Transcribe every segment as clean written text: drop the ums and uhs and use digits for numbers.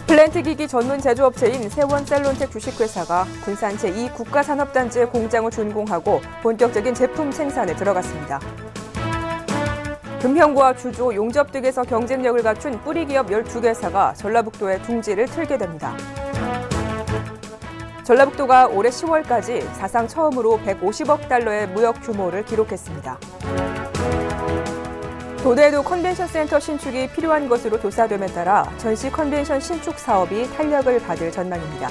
플랜트 기기 전문 제조업체인 세원셀론텍 주식회사가 군산 제2 국가산업단지의 공장을 준공하고 본격적인 제품 생산에 들어갔습니다. 금형과 주조, 용접 등에서 경쟁력을 갖춘 뿌리기업 12개사가 전라북도에 둥지를 틀게 됩니다. 전라북도가 올해 10월까지 사상 처음으로 150억 달러의 무역 규모를 기록했습니다. 도내에도 컨벤션 센터 신축이 필요한 것으로 조사됨에 따라 전시 컨벤션 신축 사업이 탄력을 받을 전망입니다.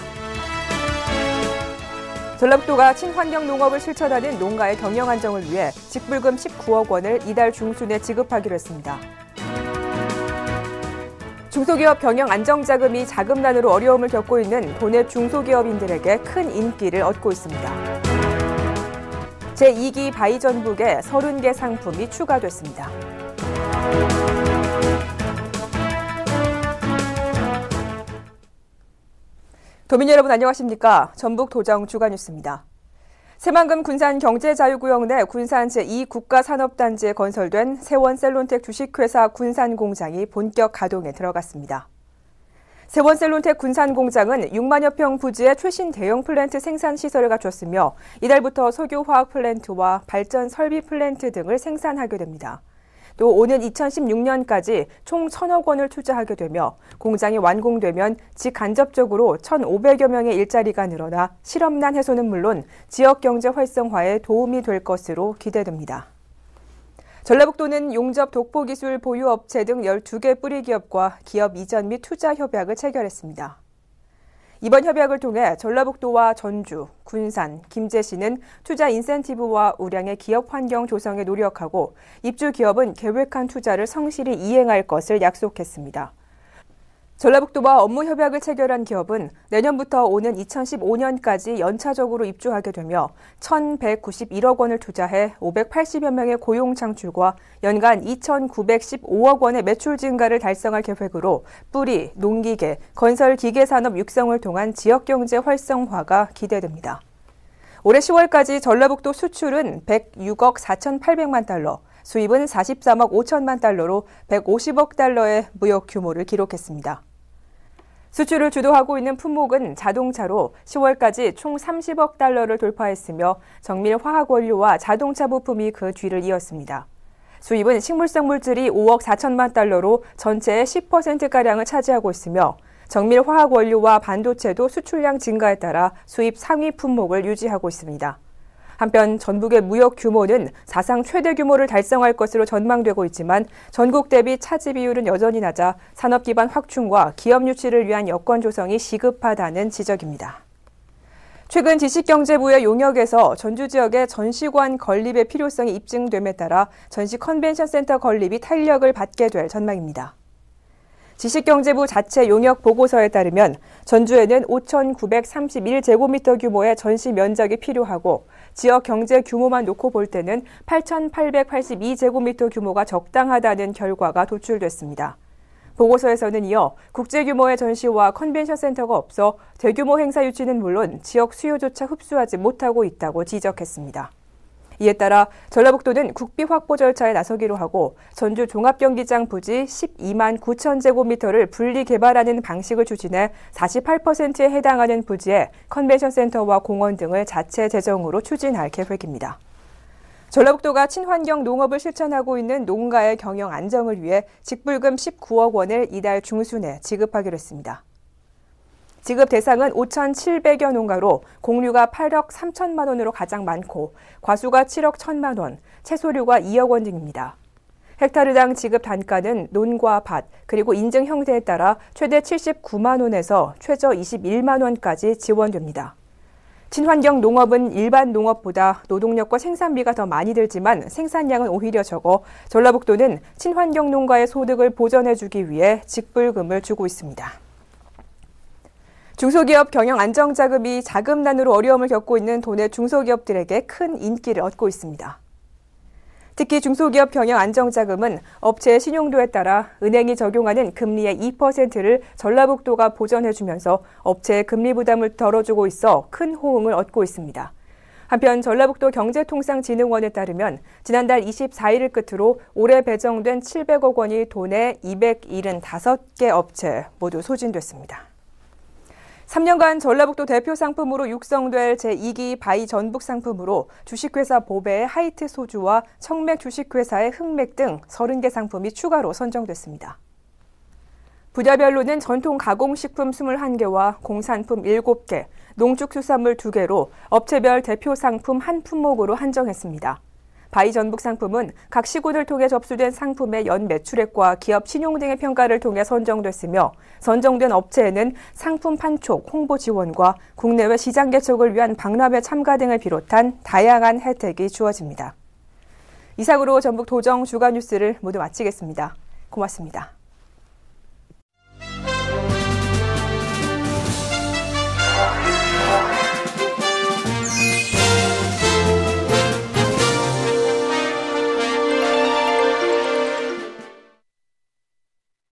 전라북도가 친환경 농업을 실천하는 농가의 경영 안정을 위해 직불금 19억 원을 이달 중순에 지급하기로 했습니다. 중소기업 경영 안정자금이 자금난으로 어려움을 겪고 있는 도내 중소기업인들에게 큰 인기를 얻고 있습니다. 제2기 바이전북에 30개 상품이 추가됐습니다. 도민 여러분 안녕하십니까? 전북 도정 주간뉴스입니다. 새만금 군산경제자유구역 내 군산 제2국가산업단지에 건설된 세원셀론텍 주식회사 군산공장이 본격 가동에 들어갔습니다. 세원셀론텍 군산공장은 6만여 평 부지의 최신 대형 플랜트 생산시설을 갖췄으며 이달부터 석유화학 플랜트와 발전 설비 플랜트 등을 생산하게 됩니다. 또 오는 2016년까지 총 1,000억 원을 투자하게 되며 공장이 완공되면 직간접적으로 1,500여 명의 일자리가 늘어나 실업난 해소는 물론 지역 경제 활성화에 도움이 될 것으로 기대됩니다. 전라북도는 용접 독보기술 보유업체 등 12개 뿌리기업과 기업 이전 및 투자 협약을 체결했습니다. 이번 협약을 통해 전라북도와 전주, 군산, 김제시는 투자 인센티브와 우량의 기업 환경 조성에 노력하고 입주 기업은 계획한 투자를 성실히 이행할 것을 약속했습니다. 전라북도와 업무 협약을 체결한 기업은 내년부터 오는 2015년까지 연차적으로 입주하게 되며 1,191억 원을 투자해 580여 명의 고용 창출과 연간 2,915억 원의 매출 증가를 달성할 계획으로 뿌리, 농기계, 건설기계 산업 육성을 통한 지역경제 활성화가 기대됩니다. 올해 10월까지 전라북도 수출은 106억 4,800만 달러, 수입은 43억 5천만 달러로 150억 달러의 무역 규모를 기록했습니다. 수출을 주도하고 있는 품목은 자동차로 10월까지 총 30억 달러를 돌파했으며 정밀 화학 원료와 자동차 부품이 그 뒤를 이었습니다. 수입은 식물성 물질이 5억 4천만 달러로 전체의 10%가량을 차지하고 있으며 정밀 화학 원료와 반도체도 수출량 증가에 따라 수입 상위 품목을 유지하고 있습니다. 한편 전북의 무역 규모는 사상 최대 규모를 달성할 것으로 전망되고 있지만 전국 대비 차지 비율은 여전히 낮아 산업 기반 확충과 기업 유치를 위한 여건 조성이 시급하다는 지적입니다. 최근 지식경제부의 용역에서 전주 지역의 전시관 건립의 필요성이 입증됨에 따라 전시 컨벤션 센터 건립이 탄력을 받게 될 전망입니다. 지식경제부 자체 용역 보고서에 따르면 전주에는 5,931제곱미터 규모의 전시 면적이 필요하고 지역 경제 규모만 놓고 볼 때는 8,882제곱미터 규모가 적당하다는 결과가 도출됐습니다. 보고서에서는 이어 국제 규모의 전시와 컨벤션 센터가 없어 대규모 행사 유치는 물론 지역 수요조차 흡수하지 못하고 있다고 지적했습니다. 이에 따라 전라북도는 국비 확보 절차에 나서기로 하고 전주 종합경기장 부지 12만 9천 제곱미터를 분리 개발하는 방식을 추진해 48%에 해당하는 부지에 컨벤션 센터와 공원 등을 자체 재정으로 추진할 계획입니다. 전라북도가 친환경 농업을 실천하고 있는 농가의 경영 안정을 위해 직불금 19억 원을 이달 중순에 지급하기로 했습니다. 지급 대상은 5,700여 농가로 공류가 8억 3천만 원으로 가장 많고 과수가 7억 1천만 원, 채소류가 2억 원 등입니다. 헥타르당 지급 단가는 논과 밭, 그리고 인증 형태에 따라 최대 79만 원에서 최저 21만 원까지 지원됩니다. 친환경 농업은 일반 농업보다 노동력과 생산비가 더 많이 들지만 생산량은 오히려 적어 전라북도는 친환경 농가의 소득을 보전해주기 위해 직불금을 주고 있습니다. 중소기업 경영 안정자금이 자금난으로 어려움을 겪고 있는 도내 중소기업들에게 큰 인기를 얻고 있습니다. 특히 중소기업 경영 안정자금은 업체의 신용도에 따라 은행이 적용하는 금리의 2%를 전라북도가 보전해주면서 업체의 금리 부담을 덜어주고 있어 큰 호응을 얻고 있습니다. 한편 전라북도 경제통상진흥원에 따르면 지난달 24일을 끝으로 올해 배정된 700억 원이 도내 275개 업체 모두 소진됐습니다. 3년간 전라북도 대표 상품으로 육성될 제2기 바이 전북 상품으로 주식회사 보배의 하이트 소주와 청맥 주식회사의 흑맥 등 30개 상품이 추가로 선정됐습니다. 분야별로는 전통 가공식품 21개와 공산품 7개, 농축수산물 2개로 업체별 대표 상품 한 품목으로 한정했습니다. 바이 전북 상품은 각 시군을 통해 접수된 상품의 연 매출액과 기업 신용 등의 평가를 통해 선정됐으며 선정된 업체에는 상품 판촉, 홍보 지원과 국내외 시장 개척을 위한 박람회 참가 등을 비롯한 다양한 혜택이 주어집니다. 이상으로 전북 도정 주간 뉴스를 모두 마치겠습니다. 고맙습니다.